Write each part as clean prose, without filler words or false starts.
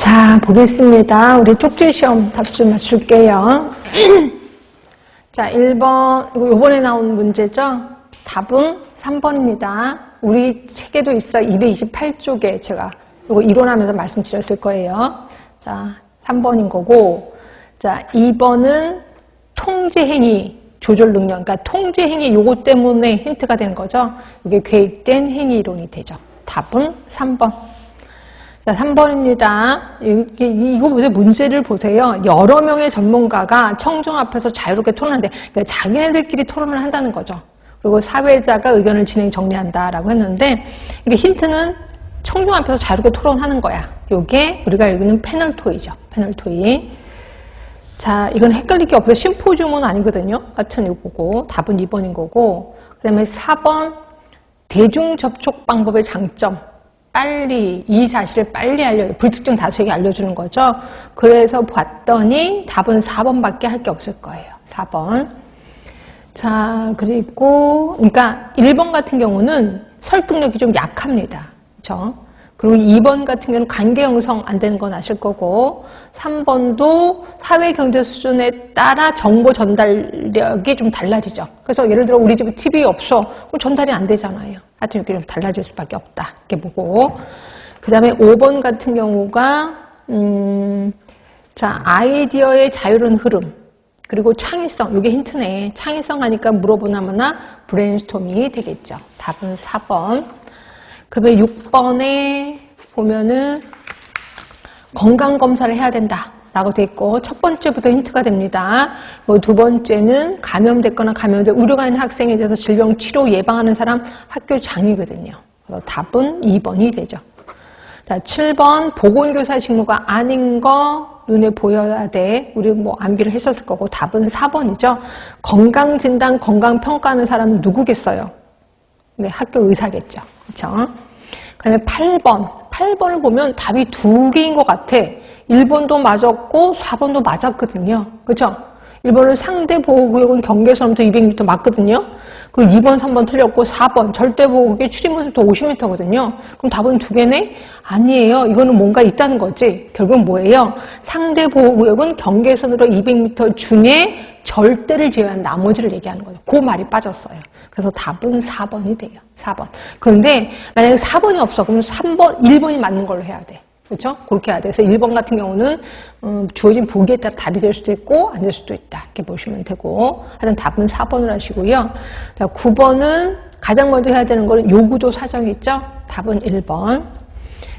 자, 보겠습니다. 우리 쪽지 시험 답 좀 맞출게요. 자, 1번, 이거 요번에 나온 문제죠? 답은 3번입니다. 우리 책에도 있어 228쪽에 제가 이거 이론하면서 말씀드렸을 거예요. 자, 3번인 거고, 자, 2번은 통제행위 조절 능력, 그러니까 통제행위 요거 때문에 힌트가 되는 거죠. 이게 계획된 행위 이론이 되죠. 답은 3번. 자, 3번입니다. 이거 보세요. 문제를 보세요. 여러 명의 전문가가 청중 앞에서 자유롭게 토론하는데, 그러니까 자기네들끼리 토론을 한다는 거죠. 그리고 사회자가 의견을 정리한다라고 했는데, 이게 힌트는 청중 앞에서 자유롭게 토론하는 거야. 요게 우리가 읽는 패널 토의죠. 패널 토의. 자, 이건 헷갈릴 게 없어요. 심포지움은 아니거든요. 하여튼 이거고, 답은 2번인 거고, 그 다음에 4번, 대중접촉 방법의 장점. 빨리, 이 사실을 빨리 불특정 다수에게 알려주는 거죠. 그래서 봤더니 답은 4번밖에 할 게 없을 거예요. 4번. 자, 그리고, 그러니까 1번 같은 경우는 설득력이 좀 약합니다. 그렇죠? 그리고 2번 같은 경우는 관계 형성 안 되는 건 아실 거고, 3번도 사회 경제 수준에 따라 정보 전달력이 좀 달라지죠. 그래서 예를 들어 우리 집에 TV 없어. 그럼 전달이 안 되잖아요. 하여튼 이렇게 좀 달라질 수밖에 없다. 이렇게 보고. 그 다음에 5번 같은 경우가, 자, 아이디어의 자유로운 흐름. 그리고 창의성. 이게 힌트네. 창의성 하니까 물어보나마나 브레인스토밍이 되겠죠. 답은 4번. 그 다음에 6번에 보면은 건강검사를 해야 된다. 라고 돼 있고, 첫 번째부터 힌트가 됩니다. 뭐 두 번째는 감염됐거나 감염된 우려가 있는 학생에 대해서 질병 치료 예방하는 사람 학교장이거든요. 그래서 답은 2번이 되죠. 자, 7번 보건교사 직무가 아닌 거 눈에 보여야 돼. 우리 뭐 암기를 했었을 거고, 답은 4번이죠. 건강진단, 건강평가하는 사람은 누구겠어요? 네, 학교 의사겠죠. 그렇죠? 그 다음에 8번을 보면 답이 두 개인 것 같아. 1번도 맞았고 4번도 맞았거든요. 그렇죠? 1번은 상대보호구역은 경계선부터 200m 맞거든요. 그리고 2번, 3번 틀렸고 4번 절대보호구역이 출입문부터 50m거든요. 그럼 답은 두 개네? 아니에요. 이거는 뭔가 있다는 거지. 결국은 뭐예요? 상대보호구역은 경계선으로 200m 중에 절대를 제외한 나머지를 얘기하는 거예요. 그 말이 빠졌어요. 그래서 답은 4번이 돼요. 4번. 그런데 만약에 4번이 없어. 그럼 3번, 1번이 맞는 걸로 해야 돼. 그렇죠? 그렇게 해야 돼. 그래서 1번 같은 경우는 주어진 보기에 따라 답이 될 수도 있고 안 될 수도 있다. 이렇게 보시면 되고, 하여튼 답은 4번을 하시고요. 자, 9번은 가장 먼저 해야 되는 거는 요구도 사정이 있죠? 답은 1번.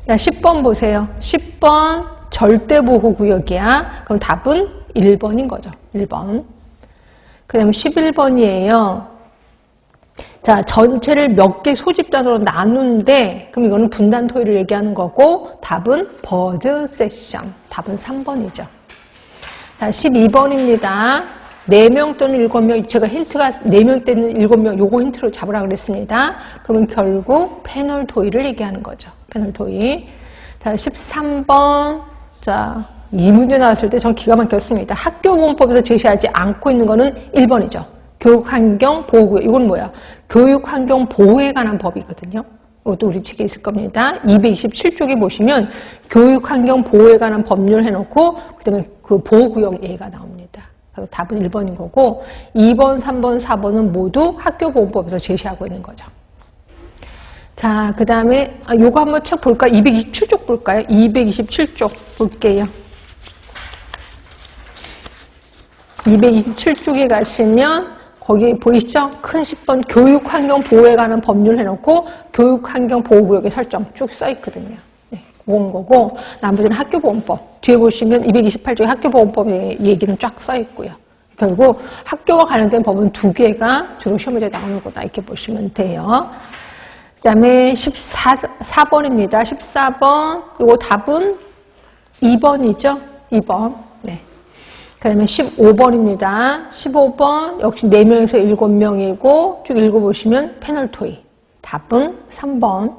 자, 10번 보세요. 10번 절대보호구역이야. 그럼 답은 1번인 거죠. 1번. 그 다음에 11번이에요. 자, 전체를 몇 개 소집단으로 나누는데, 그럼 이거는 분단 토의를 얘기하는 거고, 답은 버드 세션. 답은 3번이죠. 자, 12번입니다. 4명 또는 7명, 제가 힌트가 4명 또는 7명, 요거 힌트로 잡으라 그랬습니다. 그러면 결국 패널 토의를 얘기하는 거죠. 패널 토의. 자, 13번. 자, 이 문제 나왔을 때 전 기가 막혔습니다. 학교보건법에서 제시하지 않고 있는 거는 1번이죠. 교육환경보호구역. 이건 뭐야? 교육환경보호에 관한 법이 있거든요. 이것도 우리 책에 있을 겁니다. 227쪽에 보시면 교육환경보호에 관한 법률 해놓고 그 다음에 그 보호구역 예가 나옵니다. 그래서 답은 1번인 거고, 2번, 3번, 4번은 모두 학교보건법에서 제시하고 있는 거죠. 자, 그 다음에 요거 한번 책 볼까요? 227쪽 볼까요? 227쪽 볼게요. 227쪽에 가시면 거기 보이시죠? 큰 10번 교육환경보호에 관한 법률 해놓고 교육환경보호구역의 설정 쭉 써있거든요. 네, 그런 거고, 나머지는 학교보건법. 뒤에 보시면 228쪽에 학교보건법의 얘기는 쫙 써있고요. 결국 학교와 관련된 법은 2개가 주로 시험문제에 나오는 거다. 이렇게 보시면 돼요. 그 다음에 4번입니다. 14번. 이거 답은 2번이죠? 2번. 네. 그 다음에 15번입니다. 15번 역시 4명에서 7명이고 쭉 읽어보시면 패널 토의. 답은 3번.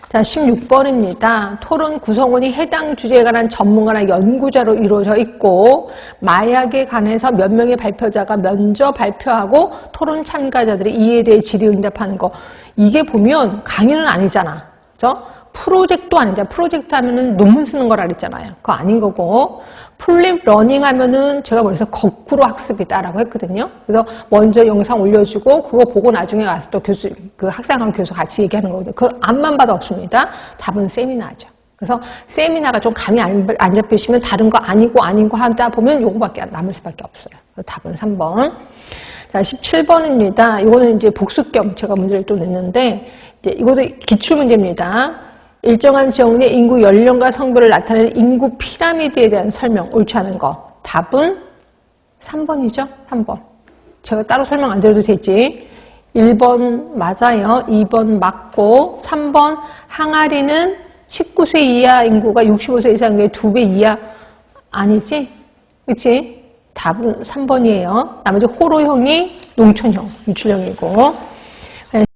자, 16번입니다. 토론 구성원이 해당 주제에 관한 전문가나 연구자로 이루어져 있고, 마약에 관해서 몇 명의 발표자가 먼저 발표하고 토론 참가자들이 이에 대해 질의응답하는 거. 이게 보면 강의는 아니잖아. 그죠? 프로젝트도 아니잖아. 프로젝트 하면은 논문 쓰는 거라 그랬잖아요. 그거 아닌 거고, 플립 러닝 하면은 제가 그래서 거꾸로 학습이다라고 했거든요. 그래서 먼저 영상 올려주고, 그거 보고 나중에 와서 또 교수, 그 학생하고 교수 같이 얘기하는 거거든요. 그 앞만 봐도 없습니다. 답은 세미나죠. 그래서 세미나가 좀 감이 안 잡히시면 다른 거 아니고 하다 보면 요거밖에 남을 수밖에 없어요. 그래서 답은 3번. 자, 17번입니다. 이거는 이제 복습 겸 제가 문제를 또 냈는데, 이제 이것도 기출문제입니다. 일정한 지역 내 인구 연령과 성별을 나타내는 인구 피라미드에 대한 설명, 옳지 않은 거. 답은 3번이죠? 3번. 제가 따로 설명 안 드려도 되지. 1번 맞아요. 2번 맞고, 3번 항아리는 19세 이하 인구가 65세 이상의 2배 이하 아니지? 그치? 답은 3번이에요. 나머지 호로형이 농촌형, 유출형이고.